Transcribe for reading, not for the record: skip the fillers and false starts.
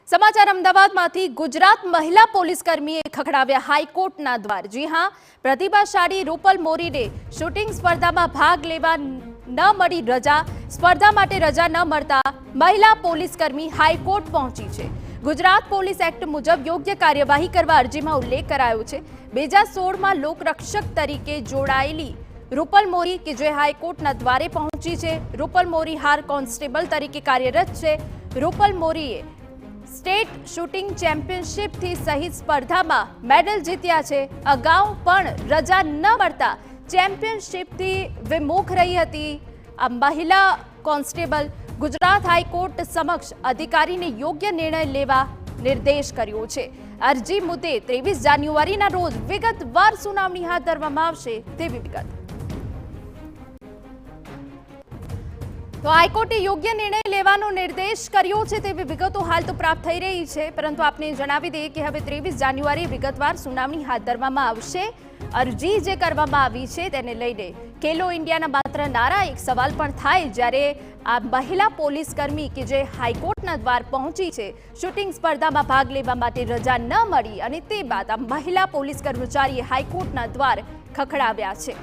સમાચાર અમદાવાદમાંથી ગુજરાત મહિલા પોલીસકર્મીએ ખખડાવ્યા હાઈકોર્ટના દ્વાર। જી હા, પ્રતિભાશાળી રૂપલ મોરીને શૂટિંગ સ્પર્ધામાં ભાગ લેવા ન મળી રજા। સ્પર્ધા માટે રજા ન મળતા મહિલા પોલીસકર્મી હાઈકોર્ટ પહોંચી છે। ગુજરાત પોલીસ એક્ટ મુજબ યોગ્ય કાર્યવાહી કરવા અરજીમાં ઉલ્લેખ કરાયો છે। 2016માં લોકરક્ષક તરીકે જોડાયેલી રૂપલ મોરી કે જે હાઈકોર્ટના દ્વારે પહોંચી છે। રૂપલ મોરી હાલ કોન્સ્ટેબલ તરીકે કાર્યરત છે। રૂપલ મોરીએ સ્ટેટ શૂટિંગ ચેમ્પિયનશિપથી સહિત સ્પર્ધામાં મેડલ જીત્યા છે। અગાઉ પણ રજા ન મળતા ચેમ્પિયનશિપથી વિમુખ રહી હતી આ મહિલા કોન્સ્ટેબલ। ગુજરાત હાઈકોર્ટ સમક્ષ અધિકારીને યોગ્ય નિર્ણય લેવા નિર્દેશ કર્યો છે। અરજી મુદ્દે 23 જાન્યુઆરીના રોજ વિગતવાર સુનાવણી હાથ ધરવામાં આવશે તેવી વિગત। તો હાઈકોર્ટે યોગ્ય નિર્ણય લેવાનો નિર્દેશ કર્યો છે તેવી વિગતો હાલ તો પ્રાપ્ત થઈ રહી છે, પરંતુ આપને જણાવી દઈએ કે હવે 23 જાન્યુઆરી વિગતવાર સુનાવણી હાથ ધરવામાં આવશે। અરજી જે કરવામાં આવી છે તેને લઈને ખેલો ઇન્ડિયાના માત્ર નારા એક સવાલ પણ થાય જ્યારે આ મહિલા પોલીસકર્મી કે જે હાઈકોર્ટના દ્વાર પહોંચી છે, શૂટિંગ સ્પર્ધામાં ભાગ લેવા માટે રજા ન મળી અને તે બાદ આ મહિલા પોલીસ કર્મચારીએ હાઈકોર્ટના દ્વાર ખખડાવ્યા છે।